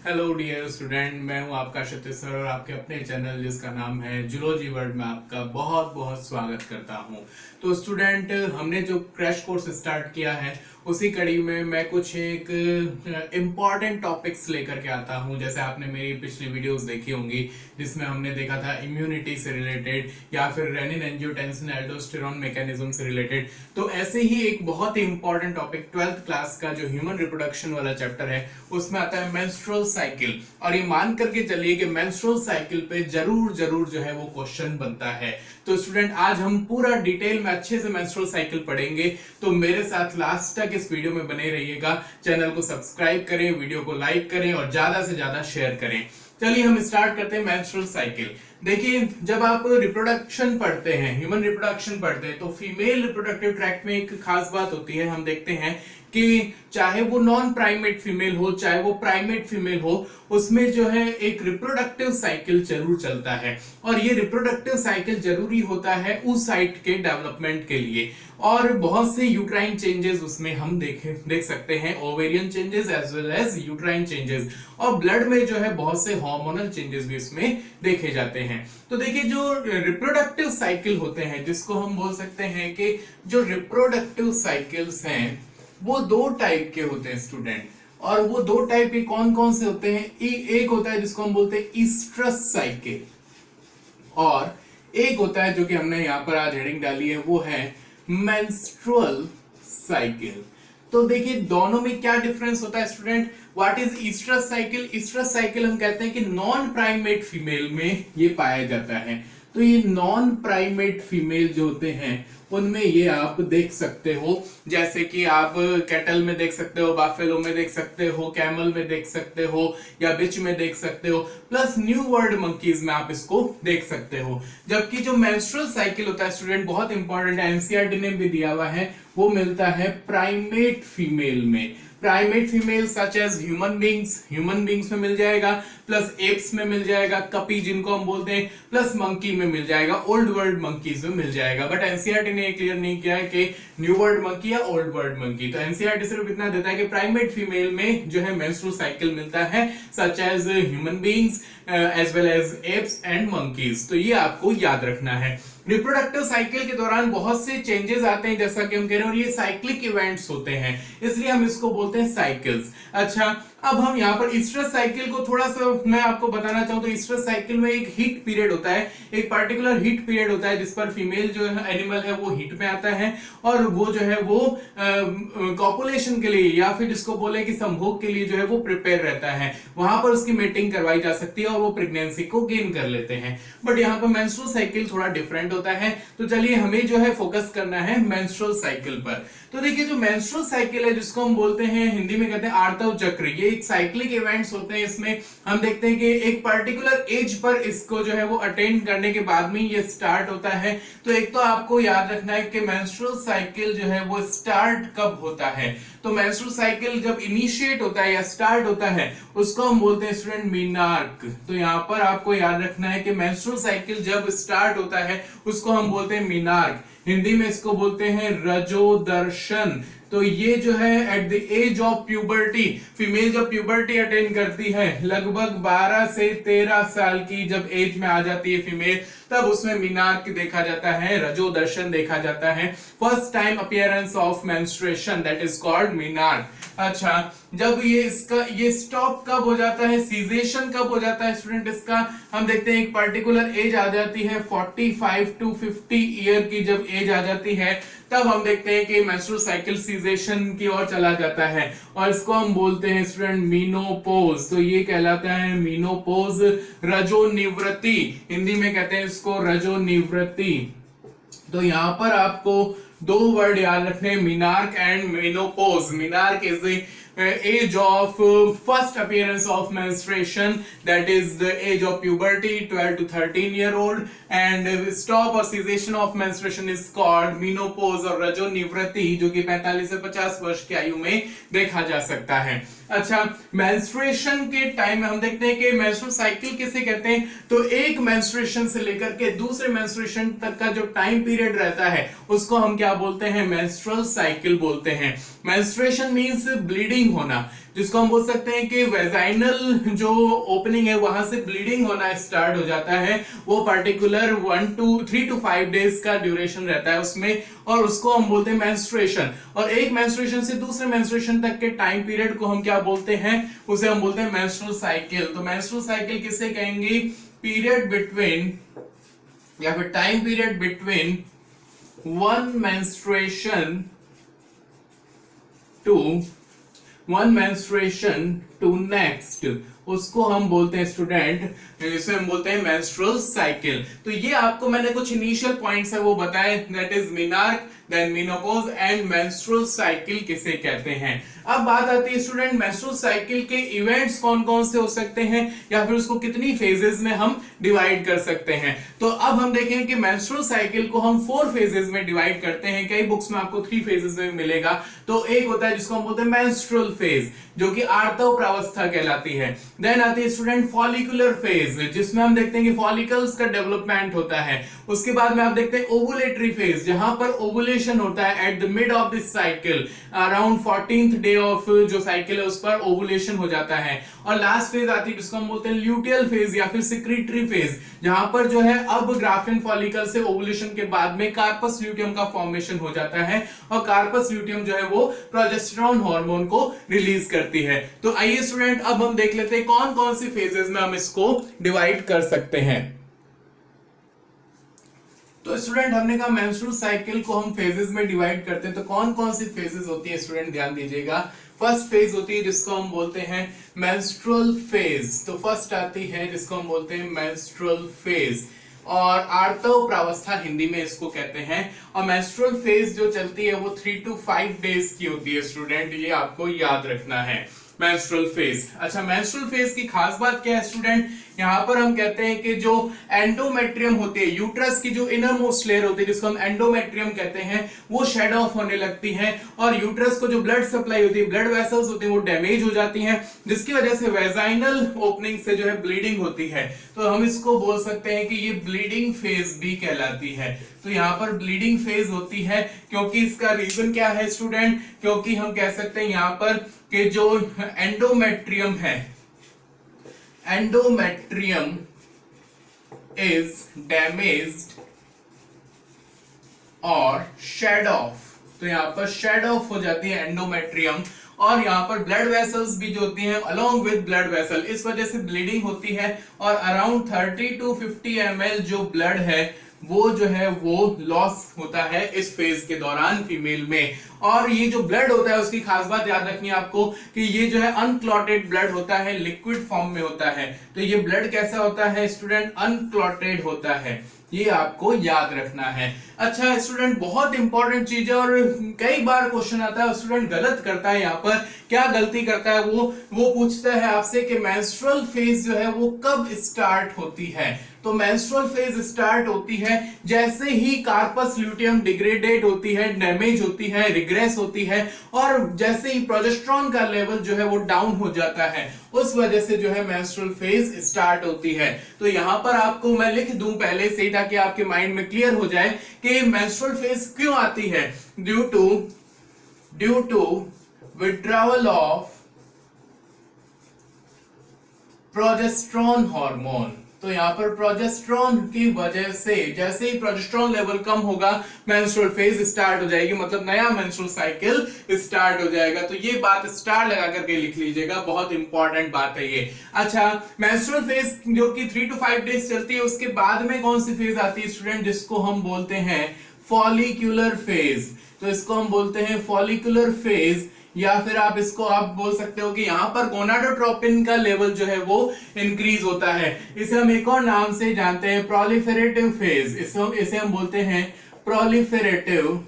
Hello dear student, मैं हूं आपका क्षत्रिय सर और आपके अपने चैनल जिसका नाम है जूलॉजी वर्ल्ड में आपका बहुत बहुत स्वागत करता हूं। तो स्टूडेंट, हमने जो क्रैश कोर्स स्टार्ट किया है उसी कड़ी में मैं कुछ एक इम्पॉर्टेंट टॉपिक्स लेकर के आता हूं। जैसे आपने मेरी पिछली वीडियोस देखी होंगी जिसमें हमने देखा था इम्यूनिटी से रिलेटेड या फिर रेनिन एंजियोटेंसिन एल्डोस्टेरॉन मैकेनिज्म से रिलेटेड। तो ऐसे ही एक बहुत ही इंपॉर्टेंट टॉपिक 12th क्लास का जो ह्यूमन रिप्रोडक्शन वाला चैप्टर है उसमें आता है मेंस्ट्रुअल साइकिल। और ये मान करके चलिए कि मेंस्ट्रुअल साइकिल पे जरूर जरूर जो है वो क्वेश्चन बनता है। तो स्टूडेंट, आज हम पूरा डिटेल में अच्छे से मेंस्ट्रुअल साइकिल पढ़ेंगे, तो मेरे साथ लास्ट तक इस वीडियो में बने रहिएगा। चैनल को सब्सक्राइब करें, वीडियो को लाइक करें और ज्यादा से ज्यादा शेयर करें। चलिए हम स्टार्ट करते हैं मेंस्ट्रुअल साइकिल। देखिए, जब आप रिप्रोडक्शन पढ़ते हैं, ह्यूमन रिप्रोडक्शन पढ़ते हैं, तो फीमेल रिप्रोडक्टिव ट्रैक्ट में एक खास बात होती है। हम देखते हैं कि चाहे वो नॉन प्राइमेट फीमेल हो चाहे वो प्राइमेट फीमेल हो, उसमें जो है एक रिप्रोडक्टिव साइकिल जरूर चलता है। और ये रिप्रोडक्टिव साइकिल जरूरी होता है उस साइट के डेवलपमेंट के लिए। और बहुत से यूट्राइन चेंजेस उसमें हम देख सकते हैं, ovarian changes as well as uterine changes. और ब्लड में जो है बहुत से हार्मोनल चेंजेस भी उसमें देखे जाते हैं। तो देखिए, जो रिप्रोडक्टिव साइकिल होते हैं, जिसको हम बोल सकते हैं कि जो रिप्रोडक्टिव साइकिल्स हैं वो दो टाइप के होते हैं स्टूडेंट। और वो दो टाइप के कौन कौन से होते हैं? एक होता है जिसको हम बोलते हैं ईस्ट्रस साइकिल, और एक होता है जो कि हमने यहां पर आज हेडिंग डाली है, वो है मेंस्ट्रुअल साइकिल। तो देखिए, दोनों में क्या डिफरेंस होता है student? What is oestrus cycle? Oestrus cycle हम कहते हैं कि नॉन प्राइमेट फीमेल में ये पाया जाता है। तो ये नॉन प्राइमेट फीमेल जो होते हैं उनमें ये आप देख सकते हो, जैसे कि आप कैटल में देख सकते हो, बाफेलो में देख सकते हो, कैमल में देख सकते हो, या बिच में देख सकते हो, प्लस न्यू वर्ल्ड मंकीज में आप इसको देख सकते हो। जबकि जो मेंस्ट्रुअल साइकिल होता है स्टूडेंट, बहुत इंपॉर्टेंट है, एनसीईआरटी ने भी दिया हुआ है, वो मिलता है प्राइमेट फीमेल में। Primate female such as human beings में मिल जाएगा, प्लस एप्स में मिल जाएगा, कपी जिनको हम बोलते हैं, प्लस मंकी में मिल जाएगा, ओल्ड वर्ल्ड मंकीज में मिल जाएगा। बट एनसीईआरटी ने क्लियर नहीं किया है कि न्यू वर्ल्ड मंकी या ओल्ड वर्ल्ड मंकी। तो एनसीईआरटी सिर्फ इतना देता है कि प्राइमेट फीमेल में जो है मेंस्ट्रुअल साइकिल मिलता है such as human beings as well as apes and monkeys. तो ये आपको याद रखना है। रिप्रोडक्टिव साइकिल के दौरान बहुत से चेंजेस आते हैं, जैसा कि हम कह रहे हैं, और ये साइक्लिक इवेंट्स होते हैं, इसलिए हम इसको बोलते हैं साइकिल्स। अच्छा, अब हम यहाँ पर ईस्ट्रस साइकिल को थोड़ा सा मैं आपको बताना चाहूँ तो ईस्ट्रस साइकिल में एक हीट पीरियड होता है, एक पर्टिकुलर हीट पीरियड होता है जिस पर फीमेल जो है एनिमल है वो हीट में आता है, और वो जो है वो कॉपुलेशन के लिए या फिर जिसको बोले कि संभोग के लिए जो है वो प्रिपेयर रहता है। वहां पर उसकी मेटिंग करवाई जा सकती है और वो प्रेगनेंसी को गेन कर लेते हैं। बट यहाँ पर मेंस्ट्रुअल साइकिल थोड़ा डिफरेंट होता है। तो चलिए, हमें जो है फोकस करना है मेंस्ट्रुअल साइकिल पर। तो देखिए, जो मेंस्ट्रुअल साइकिल है जिसको हम बोलते हैं, हिंदी में कहते हैं आर्तव चक्र, ये एक साइक्लिक इवेंट्स होते हैं। इसमें हम देखते हैं कि एक पर्टिकुलर एज पर इसको जो है वो अटेंड करने के बाद में ये स्टार्ट होता है। तो एक तो आपको याद रखना है कि मेंस्ट्रुअल साइकिल जो है वो स्टार्ट कब होता है। तो मेंस्ट्रुअल साइकिल जब इनिशिएट होता है या स्टार्ट होता है उसको हम बोलते हैं स्टूडेंट मीनार्क। तो यहाँ पर आपको याद रखना है कि मेंस्ट्रुअल साइकिल जब स्टार्ट होता है उसको हम बोलते हैं मीनार्क। हिंदी में इसको बोलते हैं रजोदर्शन। तो ये जो है at the age of puberty, female जब प्यूबर्टी अटेन करती है, लगभग 12 से 13 साल की जब एज में आ जाती है फीमेल, तब उसमें मीनार्क देखा जाता है, रजोदर्शन देखा जाता है। First time appearance of menstruation, that is called menarche. अच्छा, जब ये स्टॉप कब हो जाता है, सीजेशन कब हो जाता है स्टूडेंट, इसका हम देखते हैं एक पर्टिकुलर एज आ जाती है 45 टू 50 ईयर की जब एज आ जाती है, तब हम देखते हैं कि मेंस्ट्रुअल साइकिल सीजेशन की ओर चला जाता है, और इसको हम बोलते हैं स्टूडेंट मीनोपोज। तो ये कहलाता है मीनोपोज, रजोनिवृत्ति, हिंदी में कहते हैं इसको रजोनिवृत्ति। तो यहां पर आपको दो वर्ड याद रखने, menarche and menopause. Menarche is the age of first appearance of menstruation, that is the age of puberty, 12 to 13 year old, and stop or cessation of menstruation is called menopause और रजोनिवृत्ति, जो कि 45 से 50 वर्ष की आयु में देखा जा सकता है। अच्छा, मेंस्ट्रुएशन के टाइम में हम देखते हैं कि मेंस्ट्रुअल साइकिल किसे कहते हैं, तो एक मेंस्ट्रुएशन से लेकर के दूसरे मेंस्ट्रुएशन तक का जो टाइम पीरियड रहता है उसको हम क्या बोलते हैं, मेंस्ट्रुअल साइकिल बोलते हैं। मेंस्ट्रुएशन मींस ब्लीडिंग होना। जिसको हम बोल सकते हैं कि वेजाइनल जो ओपनिंग है वहां से ब्लीडिंग होना स्टार्ट हो जाता है, वो पर्टिकुलर 3 to 5 डेज का ड्यूरेशन रहता है उसमें, और उसको हम बोलते हैं मेंस्ट्रुएशन। और एक मेंस्ट्रुएशन से दूसरे मेंस्ट्रुएशन तक के टाइम पीरियड को हम क्या बोलते हैं, उसे हम बोलते हैं मेंस्ट्रुअल साइकिल। तो मेंस्ट्रुअल साइकिल किसे कहेंगे, पीरियड बिटवीन या फिर time period between one menstruation to next, उसको हम बोलते हैं स्टूडेंट, इसे हम बोलते हैं मेंस्ट्रुअल साइकिल। तो ये आपको मैंने कुछ इनिशियल पॉइंट्स है वो बताए, that is menarche, then menopause and menstrual cycle किसे कहते हैं। अब बात आती है स्टूडेंट मेंस्ट्रुअल साइकिल के इवेंट्स कौन कौन से हो सकते हैं, या फिर उसको कितनी फेजेस में हम डिवाइड कर सकते हैं। तो अब हम देखें कि मेंस्ट्रुअल साइकिल को हम 4 फेजेस में डिवाइड करते हैं, कई बुक्स में आपको 3 फेजेस में मिलेगा। तो एक होता है जिसको हम बोलते हैं मेंस्ट्रुअल फेज, जो कि आर्तव प्रावस्था कहलाती है। देन आती है स्टूडेंट फॉलिकुलर फेज, जिसमें हम देखते हैं कि फॉलिकल्स का डेवलपमेंट होता है। उसके बाद में आप देखते हैं ओवुलेटरी फेज, जहां पर ओवुलेशन होता है at the mid of this cycle, around 14th day of जो साइकिल है उस पर ओवुलेशन हो जाता है। और लास्ट फेज आती है जिसको हम बोलते हैं ल्यूटियल फेज या फिर सिक्रीटरी फेज, जहां पर जो है अब ग्राफिन फॉलिकल से ओवुलेशन के बाद में कार्पस ल्यूटियम का फॉर्मेशन हो जाता है, और कार्पस ल्यूटियम जो है वो प्रोजेस्टेरोन हार्मोन को रिलीज करती है। तो आइए स्टूडेंट अब हम देख लेते हैं कौन कौन सी फेजेस में हम इसको डिवाइड कर सकते हैं। तो स्टूडेंट हमने कहा मेंस्ट्रुअल साइकिल को हम फेजेस में डिवाइड करते हैं, तो कौन कौन सी फेजेस होती है स्टूडेंट ध्यान दीजिएगा। फर्स्ट फेज होती है जिसको हम बोलते हैं मेंस्ट्रुअल फेज, तो फर्स्ट आती है जिसको हम बोलते हैं मेंस्ट्रुअल फेज, और आर्तव प्रावस्था हिंदी में इसको कहते हैं। और मेंस्ट्रुअल फेज जो चलती है वो 3 to 5 डेज की होती है स्टूडेंट, ये आपको याद रखना है मेंस्ट्रुअल फेज। अच्छा, मेंस्ट्रुअल फेज की खास बात क्या है स्टूडेंट, यहां पर हम कहते हैं कि जो एंडोमेट्रियम होती है, यूट्रस की जो इनर मोस्ट लेयर होती है जिसको हम एंडोमेट्रियम कहते हैं, वो शेड ऑफ होने लगती है, और यूट्रस को जो ब्लड सप्लाई होती है, ब्लड वेसल्स होती है, वो डैमेज हो जाती हैं, जिसकी वजह से वेजाइनल ओपनिंग से जो है ब्लीडिंग होती है। तो हम इसको बोल सकते हैं कि ये ब्लीडिंग फेज भी कहलाती है। तो यहाँ पर ब्लीडिंग फेज होती है, क्योंकि इसका रीजन क्या है स्टूडेंट, क्योंकि हम कह सकते हैं यहाँ पर कि जो एंडोमेट्रियम है, एंडोमेट्रियम इज डैमेज्ड और शेड ऑफ, तो यहां पर शेड ऑफ हो जाती है एंडोमेट्रियम, और यहां पर ब्लड वेसल्स भी जो होती हैं अलोंग विद ब्लड वेसल, इस वजह से ब्लीडिंग होती है, और अराउंड 30 to 50 ml जो ब्लड है वो जो है वो लॉस होता है इस फेज के दौरान फीमेल में। और ये जो ब्लड होता है उसकी खास बात याद रखनी है आपको कि ये जो है अनक्लॉटेड ब्लड होता है, लिक्विड फॉर्म में होता है। तो ये ब्लड कैसा होता है स्टूडेंट, अनक्लॉटेड होता है, ये आपको याद रखना है। अच्छा स्टूडेंट, बहुत इंपॉर्टेंट चीज है, और कई बार क्वेश्चन आता है, स्टूडेंट गलत करता है, यहाँ पर क्या गलती करता है वो पूछता है आपसे कि मेंस्ट्रुअल फेज जो है वो कब स्टार्ट होती है। तो मेंस्ट्रुअल फेज स्टार्ट होती है जैसे ही कार्पस ल्यूटियम डिग्रेडेड होती है, डैमेज होती है, रिग्रेस होती है, और जैसे ही प्रोजेस्टेरोन का लेवल जो है वो डाउन हो जाता है, उस वजह से जो है मेंस्ट्रुअल फेज स्टार्ट होती है। तो यहां पर आपको मैं लिख दूं पहले से ही, ताकि आपके माइंड में क्लियर हो जाए कि मेंस्ट्रुअल फेज क्यों आती है। Due to withdrawal of progesterone hormone. तो यहाँ पर प्रोजेस्टेरोन की वजह से जैसे ही प्रोजेस्टेरोन लेवल कम होगा मेंस्ट्रुअल फेज स्टार्ट हो जाएगी, मतलब नया मेंस्ट्रुअल साइकिल स्टार्ट हो जाएगा। तो ये बात स्टार लगा करके लिख लीजिएगा, बहुत इंपॉर्टेंट बात है ये। अच्छा, मेंस्ट्रुअल फेज जो कि 3 to 5 डेज चलती है, उसके बाद में कौन सी फेज आती है स्टूडेंट, जिसको हम बोलते हैं फॉलिक्यूलर फेज। तो इसको हम बोलते हैं फॉलिक्यूलर फेज, या फिर आप इसको आप बोल सकते हो कि यहां पर गोनाडोट्रोपिन का लेवल जो है वो इंक्रीज होता है। इसे हम एक और नाम से जानते हैं प्रोलिफेरेटिव फेज, इसे हम बोलते हैं प्रोलिफेरेटिव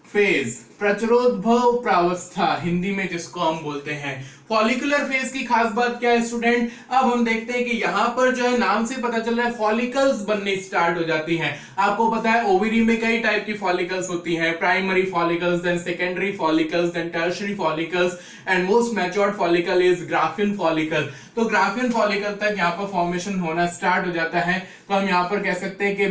फेज, प्रचुरोद्भव प्रावस्था हिंदी में जिसको हम बोलते हैं। फॉलिकुलर फेज की खास बात क्या है स्टूडेंट, अब हम देखते हैं कि यहां पर जो है नाम से पता चल रहा है फॉलिकल्स बनने स्टार्ट हो जाती हैं। आपको पता है ओवरी में कई टाइप की फॉलिकल्स होती हैं, primary follicles, then secondary follicles, then tertiary follicles, and most matured follicle is Graafian follicle. तो ग्राफिन फॉलिकल तक यहाँ पर फॉर्मेशन होना स्टार्ट हो जाता है। तो हम यहाँ पर कह सकते हैं कि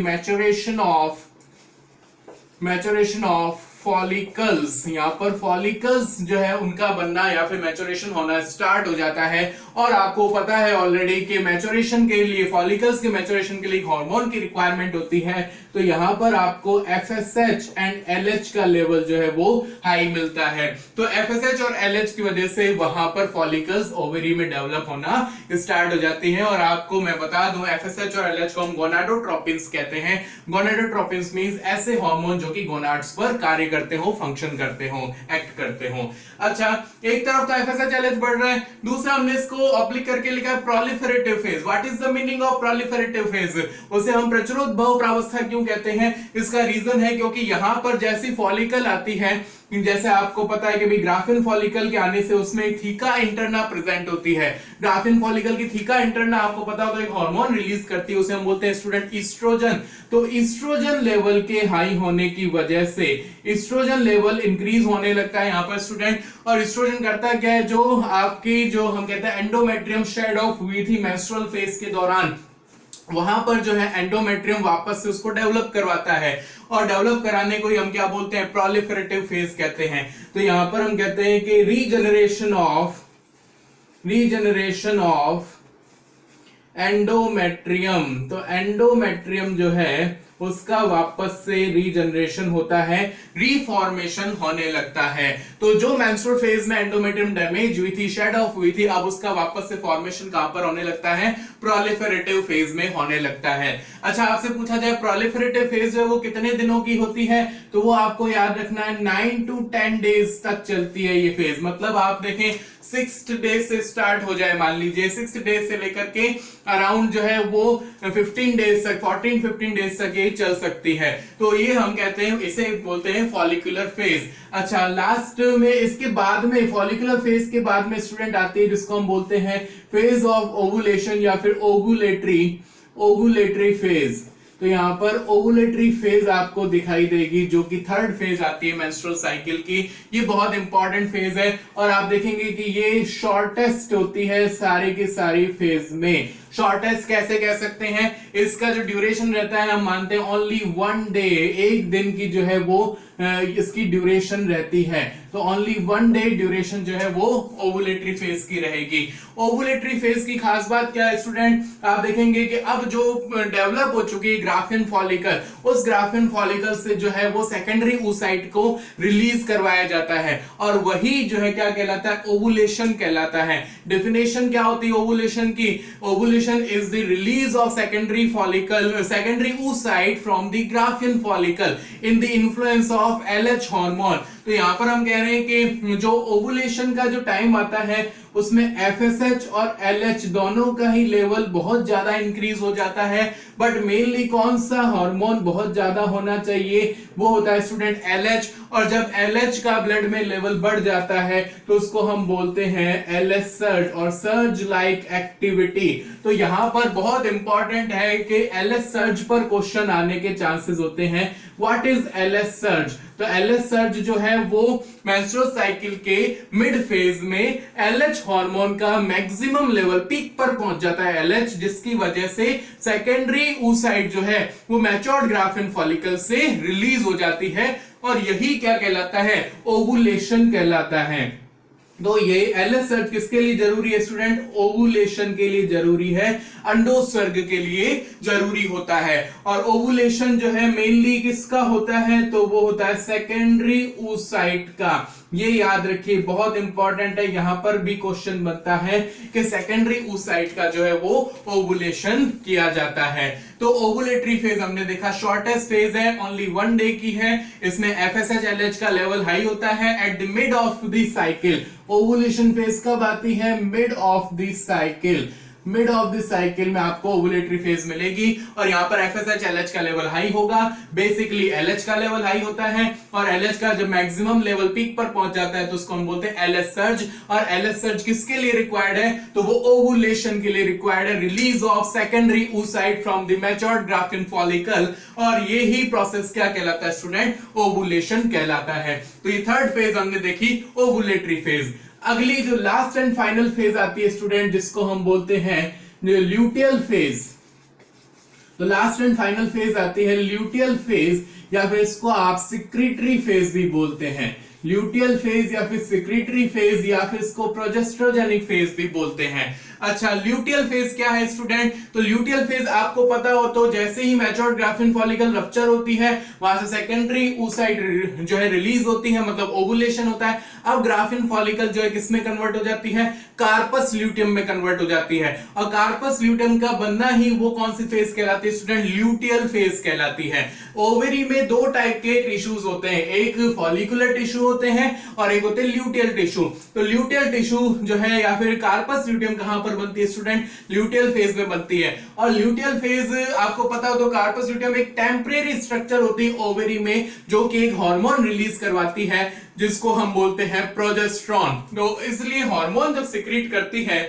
मैच्योरेशन ऑफ फॉलिकल्स, यहाँ पर फॉलिकल्स जो है उनका बनना या फिर मैच्योरेशन होना स्टार्ट हो जाता है। और आपको पता है ऑलरेडी कि मैच्योरेशन के लिए, फॉलिकल्स के मैच्योरेशन के लिए हार्मोन की रिक्वायरमेंट होती है। तो यहाँ पर आपको FSH एंड LH का लेवल जो है वो हाई मिलता है। तो FSH और LH की वजह से वहां पर फॉलिकल्स ओवरी में डेवलप होना स्टार्ट हो जाती है। और आपको मैं बता दूं, FSH और LH को हम गोनाडोट्रोपिन्स कहते हैं। गोनाडोट्रोपिन्स मींस ऐसे हार्मोन जो कि गोनाड्स पर कार्य करते हो, फंक्शन करते हो, एक्ट करते हो। अच्छा, एक तरफ तो FSH LH बढ़ रहा है, दूसरा हमने इसको ऑब्लिक करके लिखा है proliferative phase. What is the meaning of proliferative phase? उसे हम प्रचुरोद्भव प्रावस्था क्यों कहते हैं? इसका रीजन है क्योंकि यहां पर जैसी फॉलिकल आती है, जैसे आपको पता है कि भी ग्राफिन फॉलिकल के आने से उसमें थीका इंटरना प्रेजेंट होती है। ग्राफिन फॉलिकल की थीका इंटरना आपको पता हो तो एक हार्मोन रिलीज करती है, उसे हम बोलते हैं स्टूडेंट ईस्ट्रोजन। तो ईस्ट्रोजन लेवल के हाई होने की वजह से ईस्ट्रोजन लेवल इंक्रीज होने लगता है यहाँ पर स्टूडेंट। और ईस्ट्रोजन करता क्या है, जो आपकी जो हम कहते हैं एंडोमेट्रियम शेड ऑफ हुई थी मेंस्ट्रुअल फेज के दौरान, वहां पर जो है एंडोमेट्रियम वापस से उसको डेवलप करवाता है। और डेवलप कराने को ही हम क्या बोलते हैं, प्रोलिफरेटिव फेज कहते हैं। तो यहां पर हम कहते हैं कि रीजनरेशन ऑफ एंडोमेट्रियम। तो एंडोमेट्रियम जो है उसका वापस से रीजनरेशन होता है, रीफॉर्मेशन होने लगता है। तो जो मेंस्ट्रुअल फेज में एंडोमेट्रियम डैमेज हुई थी, शेड ऑफ हुई थी, अब उसका वापस से फॉर्मेशन कहां पर होने लगता है, प्रोलिफरेटिव फेज में होने लगता है। अच्छा, आपसे पूछा जाए प्रोलिफरेटिव फेज जो है वो कितने दिनों की होती है, तो वो आपको याद रखना है 9 to 10 डेज तक चलती है ये फेज। मतलब आप देखें 6th डे से स्टार्ट हो जाए, मान लीजिए 6th डे से लेकर के अराउंड जो है वो 15 डेज तक, 14-15 डेज तक ये चल सकती है। तो ये हम कहते हैं, इसे बोलते हैं फॉलिकुलर फेज। अच्छा, लास्ट में इसके बाद में फॉलिकुलर फेज के बाद में स्टूडेंट आती है जिसको हम बोलते हैं फेज ऑफ ओवुलेशन या फिर ओवुलेटरी फेज। तो यहाँ पर ओवुलेटरी फेज आपको दिखाई देगी, जो कि 3rd फेज आती है मेंस्ट्रुअल साइकिल की। ये बहुत इंपॉर्टेंट फेज है और आप देखेंगे कि ये शॉर्टेस्ट होती है सारी की सारी फेज में। शॉर्टेस्ट कैसे कह सकते हैं, इसका जो ड्यूरेशन रहता है हम मानते हैं ओनली 1 डे, एक दिन की जो है वो इसकी ड्यूरेशन रहती है। तो ओनली 1 डे ड्यूरेशन जो है वो ओवुलेटरी फेज की रहेगी। ओवुलेटरी फेज की खास बात क्या है स्टूडेंट, आप देखेंगे कि अब जो डेवलप हो चुकी है ग्राफिन फॉलिकल, उस ग्राफिन फॉलिकल से जो है वो सेकेंडरी oocyte को रिलीज करवाया जाता है और वही जो है क्या कहलाता है, ओवुलेशन कहलाता है। डेफिनेशन क्या होती है ओवुलेशन की? Ovulation is the release of secondary oocyte from the graphene follicle in the influence of LH hormone. तो यहां पर हम कह रहे हैं कि जो ओवुलेशन का जो टाइम आता है उसमें FSH और LH दोनों का ही लेवल बहुत ज्यादा इंक्रीज हो जाता है। बट मेनली कौन सा हार्मोन बहुत ज्यादा होना चाहिए, वो होता है स्टूडेंट LH। और जब LH का ब्लड में लेवल बढ़ जाता है तो उसको हम बोलते हैं LH सर्ज और सर्ज लाइक एक्टिविटी। तो यहां पर बहुत इंपॉर्टेंट है कि LH सर्ज पर क्वेश्चन आने के चांसेस होते हैं। What is LH surge? तो LH सर्ज जो है वो मेंस्ट्रुअल साइकिल के मिड फेज में LH हार्मोन का मैक्सिमम लेवल पीक पर पहुंच जाता है LH, जिसकी वजह से सेकेंडरी oocyte जो है वो मैच्योर्ड ग्राफिन फॉलिकल से रिलीज हो जाती है और यही क्या कहलाता है, ओवुलेशन कहलाता है। तो ये LH सर्ज किसके लिए जरूरी है स्टूडेंट? ओवुलेशन के लिए जरूरी है, अंडोत्सर्ग के लिए जरूरी होता है। और ओवुलेशन जो है मेनली किसका होता है, तो वो होता है सेकेंडरी oocyte का। ये याद रखिए, बहुत इंपॉर्टेंट है, यहां पर भी क्वेश्चन बनता है कि सेकेंडरी oocyte का जो है वो ओवुलेशन किया जाता है। तो ओवुलेटरी फेज हमने देखा शॉर्टेस्ट फेज है, ओनली 1 डे की है। इसमें FSH LH का लेवल हाई होता है at the mid of the cycle. Ovulation phase कब आती है? Mid of the cycle. Mid of the cycle में आपको ओवुलेटरी फेज मिलेगी और यहाँ पर FSH LH का लेवल हाई होगा। बेसिकली LH का लेवल हाई होता है और LH का जब मैक्सिमम लेवल पीक पर पहुंच जाता है तो उसको हम बोलते हैं LH सर्ज। और LH सर्ज किसके लिए रिक्वायर्ड है, तो वो ओवुलेशन के लिए रिक्वायर्ड है, release of secondary oocyte from the matured graphene follicle. और ये ही प्रोसेस क्या कहलाता है स्टूडेंट? ओवुलेशन कहलाता है। तो ये 3rd फेज हमने देखी, ओवुलेटरी फेज। अगली जो लास्ट एंड फाइनल फेज आती है स्टूडेंट, जिसको हम बोलते हैं ल्यूटियल फेज। तो लास्ट एंड फाइनल फेज आती है ल्यूटियल फेज। या फिर इसको आप सिक्रीटरी फेज भी बोलते हैं। ल्यूटियल फेज या फिर सिक्रीटरी फेज या फिर इसको प्रोजेस्ट्रोजेनिक फेज भी बोलते हैं। अच्छा, ल्यूटियल फेज क्या है स्टूडेंट? तो ल्यूटियल फेज आपको पता हो तो जैसे ही मैच्योर्ड ग्राफिन फॉलिकल रप्चर होती है वहां से सेकेंडरी oocyte जो है रिलीज होती है, मतलब ओवुलेशन होता है। अब ग्राफिन फॉलिकल जो है किसमें कन्वर्ट हो जाती है? कार्पस ल्यूटियम में कन्वर्ट हो जाती है। और कार्पस ल्यूटियम का बनना ही वो कौन सी फेज कहलाती है स्टूडेंट? ल्यूटियल फेज कहलाती है। ओवरी में दो टाइप के टिश्यूज होते हैं, एक फॉलिकुलर टिश्यू होते हैं और एक होते हैं ल्यूटियल टिश्यू। तो ल्यूटियल टिश्यू जो है या फिर कार्पस ल्यूटियम कहां पर बनती है स्टूडेंट? ल्यूटियल फेज में बनती है। और ल्यूटियल फेज आपको पता हो तो कार्पस ल्यूटियम एक टेम्परेरी स्ट्रक्चर होती है ओवरी में, जो कि एक हार्मोन रिलीज करवाती है जिसको हम बोलते हैं प्रोजेस्टेरॉन। तो इसलिए हार्मोन जब सिक्रीट करती है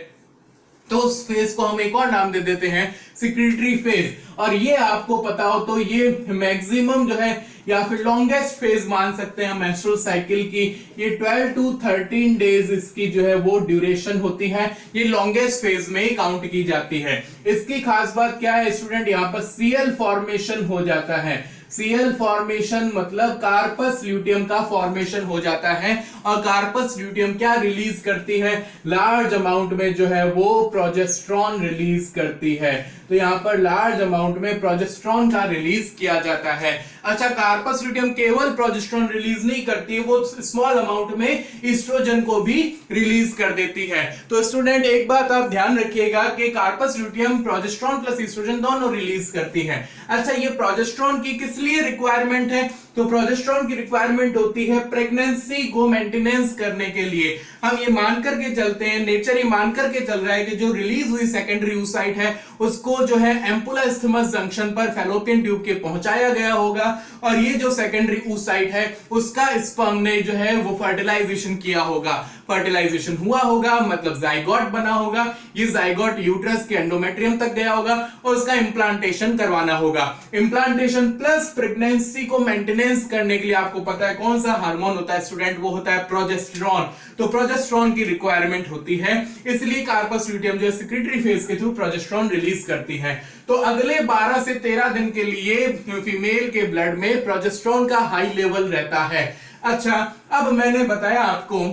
तो उस फेज को हम एक और नाम दे देते हैं सिक्रीटरी फेज। और ये आपको पता हो तो ये मैक्सिमम जो है या फिर लॉन्गेस्ट फेज मान सकते हैं मेंस्ट्रुअल साइकिल की। ये 12 to 13 डेज इसकी जो है वो ड्यूरेशन होती है। ये लॉन्गेस्ट फेज में काउंट की जाती है। इसकी खास बात क्या है स्टूडेंट? यहाँ पर सीएल फॉर्मेशन हो जाता है। सीएल फॉर्मेशन मतलब कार्पस ल्यूटियम का फॉर्मेशन हो जाता है। और कार्पस ल्यूटियम क्या रिलीज करती है? लार्ज अमाउंट में जो है वो प्रोजेस्टेरॉन रिलीज करती है। तो यहाँ पर लार्ज अमाउंट में प्रोजेस्टेरॉन का रिलीज किया जाता है। अच्छा, कार्पस ल्यूटियम केवल प्रोजेस्टेरॉन रिलीज नहीं करती है, वो स्मॉल अमाउंट में ईस्ट्रोजन को भी रिलीज कर देती है। तो स्टूडेंट एक बात आप ध्यान रखिएगा कि corpus luteum progesterone plus oestrogen दोनों रिलीज करती है। अच्छा, ये प्रोजेस्टेरॉन की किस लिए रिक्वायरमेंट है? तो प्रोजेस्टेरॉन की रिक्वायरमेंट होती है प्रेगनेंसी को मेंटेनेंस करने के लिए। हम ये मान करके चलते हैं, नेचर ये मान करके चल रहा है कि जो रिलीज हुई सेकेंडरी oocyte है उसको जो है एम्पुला इस्थमस जंक्शन पर फैलोपियन ट्यूब के पहुंचाया गया होगा। और ये जो सेकेंडरी oocyte है उसका स्पर्म ने जो है वो फर्टिलाइजेशन किया होगा। फर्टिलाइजेशन हुआ होगा मतलब जाइगोट बना होगा। ये जाइगोट यूट्रस के एंडोमेट्रियम तक गया होगा और उसका इंप्लांटेशन करवाना होगा। इंप्लांटेशन प्लस प्रेगनेंसी को मेंटेनेंस करने के लिए आपको पता है कौन सा हार्मोन होता है स्टूडेंट? वो होता है प्रोजेस्टेरॉन। तो प्रोजेस्टेरॉन की रिक्वायरमेंट होती है, इसलिए कार्पस ल्यूटियम जो सिक्रीटरी फेज के थ्रू प्रोजेस्टेरॉन रिलीज करती है। तो अगले 12 से 13 दिन के लिए फीमेल के ब्लड में प्रोजेस्टेरॉन का हाई लेवल रहता है। अच्छा, अब मैंने बताया आपको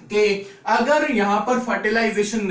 कि अगर यहां पर फर्टिलाइजेशन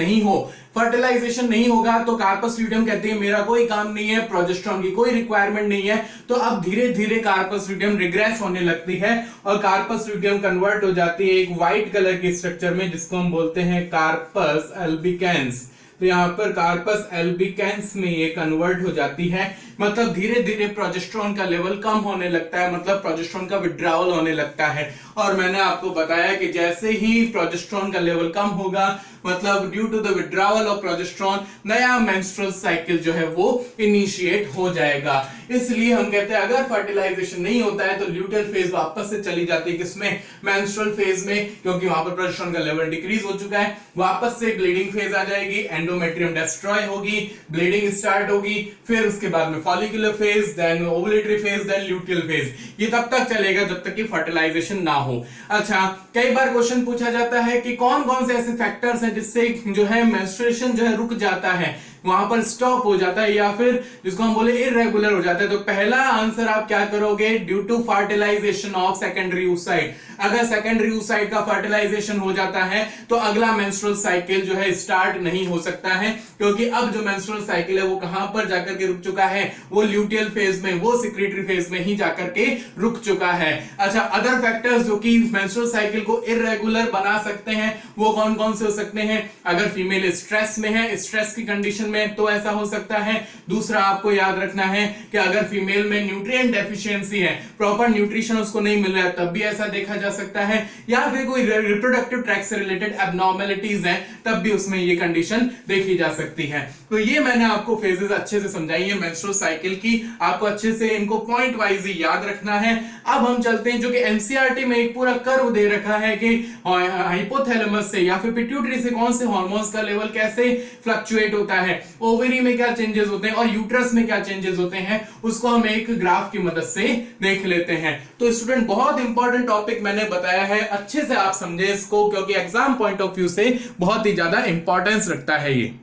नहीं होगा तो कार्पस ल्यूटियम कहती है मेरा कोई काम नहीं है, प्रोजेस्टेरॉन की कोई रिक्वायरमेंट नहीं है। तो अब धीरे धीरे कार्पस ल्यूटियम रिग्रेस होने लगती है और कार्पस ल्यूटियम कन्वर्ट हो जाती है एक व्हाइट कलर की स्ट्रक्चर में जिसको हम बोलते हैं कार्पस अल्बिकेंस। तो यहाँ पर कार्पस एल्बिकेंस में ये कन्वर्ट हो जाती है, मतलब धीरे धीरे प्रोजेस्टेरॉन का लेवल कम होने लगता है, मतलब प्रोजेस्टेरॉन का विड्रॉवल होने लगता है। और मैंने आपको बताया कि जैसे ही प्रोजेस्टेरॉन का लेवल कम होगा मतलब due to the withdrawal of progesterone नया मेंस्ट्रुअल साइकिल जो है वो इनिशिएट हो जाएगा। इसलिए हम कहते हैं अगर फर्टिलाइजेशन नहीं होता है तो ल्यूटियल फेज वापस से चली जाती है किसमें? मेंस्ट्रुअल फेज में, क्योंकि वहां पर प्रोजेस्टेरॉन का लेवल डिक्रीज हो चुका है। वापस से ब्लीडिंग फेज आ जाएगी, एंडोमेट्रियम डिस्ट्रॉय होगी, ब्लीडिंग स्टार्ट होगी, फिर उसके बाद में follicular phase, then ovulatory phase, then luteal phase. ये तब तक चलेगा जब तक कि फर्टिलाइजेशन ना हो। अच्छा, कई बार क्वेश्चन पूछा जाता है कि कौन कौन से ऐसे फैक्टर्स हैं जिससे जो है मेंस्ट्रुएशन जो है रुक जाता है, वहां पर स्टॉप हो जाता है या फिर जिसको हम बोले इरेगुलर हो जाता है। तो पहला आंसर आप क्या करोगे? Due to fertilization of secondary oocyte। अगर सेकेंडरी oocyte का फर्टिलाइजेशन हो जाता है तो अगला मेंस्ट्रुअल साइकिल जो है स्टार्ट नहीं हो सकता है, क्योंकि अब जो मेंस्ट्रुअल साइकिल है वो कहां पर जाकर के रुक चुका है? वो ल्यूटियल फेज में, वो सिक्रीटरी फेज में ही जाकर के रुक चुका है। अच्छा, अदर फैक्टर्स जो कि मेंस्ट्रुअल साइकिल को इरेगुलर बना सकते हैं वो कौन कौन से हो सकते हैं? अगर फीमेल स्ट्रेस में है, स्ट्रेस की कंडीशन में तो ऐसा हो सकता है। दूसरा आपको याद रखना है कि अगर फीमेल में न्यूट्रिएंट डेफिशिएंसी है, प्रॉपर न्यूट्रिशन उसको नहीं मिल रहा है, तब भी ऐसा देखा जा सकता है। या फिर कोई रिप्रोडक्टिव ट्रैक्ट से रिलेटेड एब्नॉर्मलिटीज हैं, तब भी उसमें ये कंडीशन देखी जा सकती है। तो ये मैंने आपको फेजेस अच्छे से समझाई है मेंस्ट्रुअल साइकिल की, आपको अच्छे से इनको पॉइंट वाइज ही याद रखना है। अब हम चलते हैं जो कि एनसीईआरटी में एक पूरा कर्व दे रखा है कि हाइपोथैलेमस से या फिर पिट्यूटरी से कौन से हार्मोन्स का लेवल कैसे फ्लक्चुएट होता है, ओवरी में क्या चेंजेस होते हैं और यूट्रस में क्या चेंजेस होते हैं, उसको हम एक ग्राफ की मदद से देख लेते हैं। तो स्टूडेंट बहुत इंपॉर्टेंट टॉपिक मैंने बताया है, अच्छे से आप समझे इसको, क्योंकि एग्जाम पॉइंट ऑफ व्यू से बहुत ही ज्यादा इंपॉर्टेंस रखता है ये।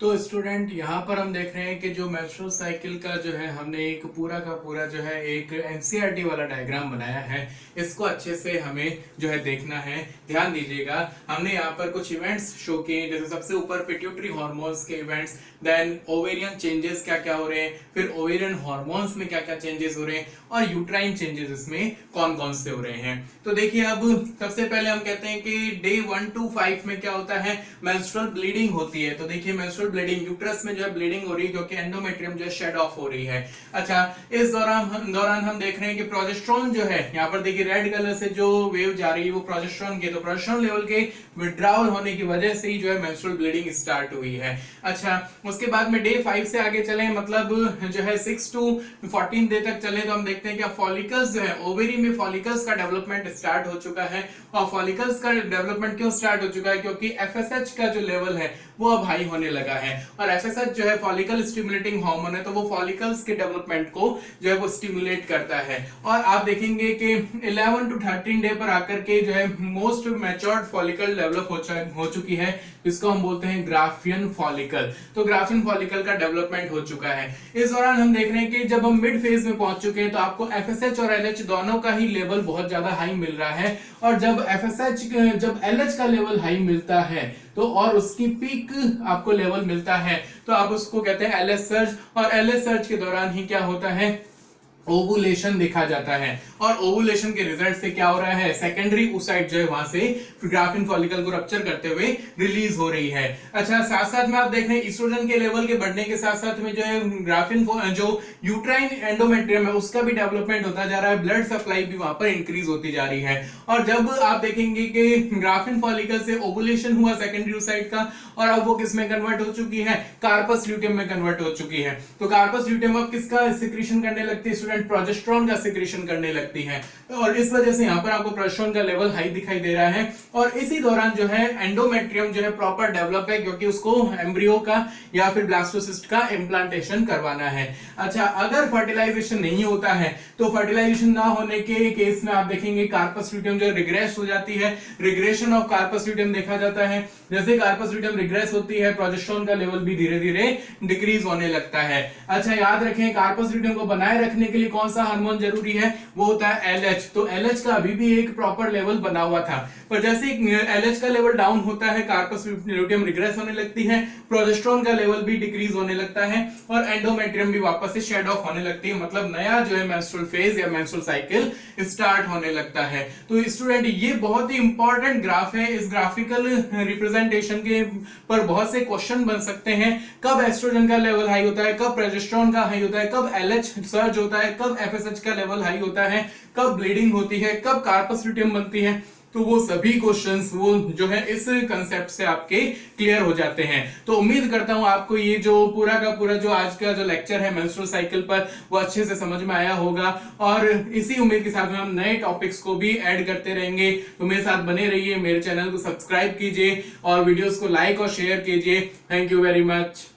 तो स्टूडेंट यहाँ पर हम देख रहे हैं कि जो मेंस्ट्रुअल साइकिल का जो है हमने एक पूरा का पूरा जो है एक एनसीईआरटी वाला डायग्राम बनाया है। इसको अच्छे से हमें जो है देखना है, ध्यान दीजिएगा। हमने यहाँ पर कुछ इवेंट्स शो किए, जैसे सबसे ऊपर पिट्यूटरी हार्मोन्स के इवेंट्स, देन ओवेरियन चेंजेस क्या क्या हो रहे हैं, फिर ओवेरियन हार्मोन्स में क्या क्या चेंजेस हो रहे हैं और यूट्राइन चेंजेस इसमें कौन कौन से हो रहे हैं। तो देखिए अब सबसे पहले हम कहते हैं कि डे 1 to 5 में क्या होता है, मेंस्ट्रुअल ब्लीडिंग होती है। तो देखिए मेंस्ट्रुअल ब्लीडिंग, यूट्रस में जो है ब्लीडिंग हो रही है क्योंकि एंडोमेट्रियम जो है शेड ऑफ हो रही है। अच्छा, इस दौरान हम देख रहे हैं कि प्रोजेस्टेरोन जो है, यहाँ पर देखिए रेड कलर से जो वेव जा रही है वो प्रोजेस्टेरोन की, तो प्रोजेस्टेरोन लेवल के विड्रॉल होने की वजह से ही जो है मेंस्ट्रुअल ब्लीडिंग स्टार्ट हुई है। अच्छा, उसके बाद में डे 5 से आगे चले, मतलब जो है 6 to 14 डे तक चले, तो हम देखते हैं कि फॉलिकल्स जो है, ओवेरी में फॉलिकल्स का डेवलपमेंट स्टार्ट हो चुका है। और फॉलिकल्स का डेवलपमेंट क्यों स्टार्ट हो चुका है, क्योंकि एफएसएच का जो लेवल है वो अब हाई होने लगा है। और एफएसएच जो है फॉलिकल स्टिमुलेटिंग हार्मोन है, तो वो फॉलिकल्स के डेवलपमेंट को जो है वो स्टिमुलेट करता है। और आप देखेंगे कि 11 to 13 डे पर आकर के जो है मोस्ट मैच्योर्ड फॉलिकल डेवलप हो चुकी है, जिसको हम बोलते हैं ग्राफियन फॉलिकल। तो ग्राफियन फॉलिकल का डेवलपमेंट हो चुका है। इस दौरान हम देख रहे हैं कि जब हम मिड फेज में पहुंच चुके हैं तो आपको एफएसएच और एलएच दोनों का ही लेवल बहुत ज्यादा हाई मिल रहा है। और जब एलएच का लेवल हाई मिलता है तो और उसकी पीक आपको लेवल मिलता है, तो आप उसको कहते हैं एलएच सर्ज। और एलएच सर्ज के दौरान ही क्या होता है, ओवुलेशन देखा जाता है। और ओवुलेशन के रिजल्ट से क्या हो रहा है, सेकेंडरी oocyte जो है वहां से ग्राफिन फॉलिकल को रप्चर करते हुए रिलीज हो रही है। अच्छा, साथ साथ में आप देख रहे हैं ईस्ट्रोजन के लेवल के बढ़ने के साथ साथ में जो है ग्राफिन जो यूट्राइन एंडोमेट्रियम है उसका भी डेवलपमेंट होता जा रहा है, ब्लड सप्लाई भी वहां पर इंक्रीज होती जा रही है। और जब आप देखेंगे कि ग्राफिन फॉलिकल से ओवुलेशन हुआ सेकेंडरी oocyte का, और अब वो किस में कन्वर्ट हो चुकी है, कार्पस ल्यूटियम में कन्वर्ट हो चुकी है। तो कार्पस ल्यूटियम अब किसका सिक्रीशन करने लगती है, स्टूडेंट प्रोजेस्टेरोन का सिक्रीशन करने लगती है। और इस वजह से यहाँ पर आपको प्रोजेस्टेरोन का लेवल हाई दिखाई दे रहा है। और इसी दौरान जो है एंडोमेट्रियम जो है प्रॉपर डेवलप है, क्योंकि उसको एम्ब्रियो का या फिर ब्लास्टोसिस्ट का इम्प्लांटेशन करवाना है। अच्छा, अगर फर्टिलाइजेशन नहीं होता है तो फर्टिलाइजेशन ना होने के केस में आप देखेंगे कार्पस ल्यूटियम जो रिग्रेस हो जाती है। रिग्रेशन ऑफ कार्पस ल्यूटियम देखा जाता है। जैसे कार्पस ल्यूटियम रिग्रेस होती है, प्रोजेस्टेरोन का लेवल भी धीरे धीरे डिक्रीज होने लगता है। अच्छा, याद रखें कार्पस ल्यूटियम को बनाए रखने के लिए कौन सा हार्मोन जरूरी है, वो होता है एलएच। तो एलएच का अभी भी एक प्रॉपर लेवल बना हुआ था, पर जैसे एलएच का लेवल डाउन होता है कार्पस ल्यूटियम रिग्रेस होने लगती है, प्रोजेस्टेरोन का लेवल भी डिक्रीज होने लगता है और एंडोमेट्रियम भी वापस से शेड ऑफ होने लगती है। मतलब नया जो है मेंस्ट्रुअल फेज या मेंस्ट्रुअल साइकिल स्टार्ट होने लगता है। तो स्टूडेंट, ये बहुत ही इंपॉर्टेंट ग्राफ है। इस ग्राफिकल रिप्रेजेंटेशन के पर बहुत से क्वेश्चन बन सकते हैं। कब एस्ट्रोजन का लेवल हाई होता है, कब प्रोजेस्टेरोन का हाई होता है, कब एलएच सर्ज होता है, कब एफएसएच का लेवल हाई होता है, कब ब्लीडिंग होती है, कब कार्पस ल्यूटियम बनती है। तो वो सभी क्वेश्चंस वो जो है इस कंसेप्ट से आपके क्लियर हो जाते हैं। तो उम्मीद करता हूं आपको ये जो पूरा का पूरा जो आज का जो लेक्चर है मेंस्ट्रुअल साइकिल पर वो अच्छे से समझ में आया होगा। और इसी उम्मीद के साथ में हम नए टॉपिक्स को भी ऐड करते रहेंगे। तो मेरे साथ बने रहिए, मेरे चैनल को सब्सक्राइब कीजिए और वीडियोस को लाइक और शेयर कीजिए। Thank you very much.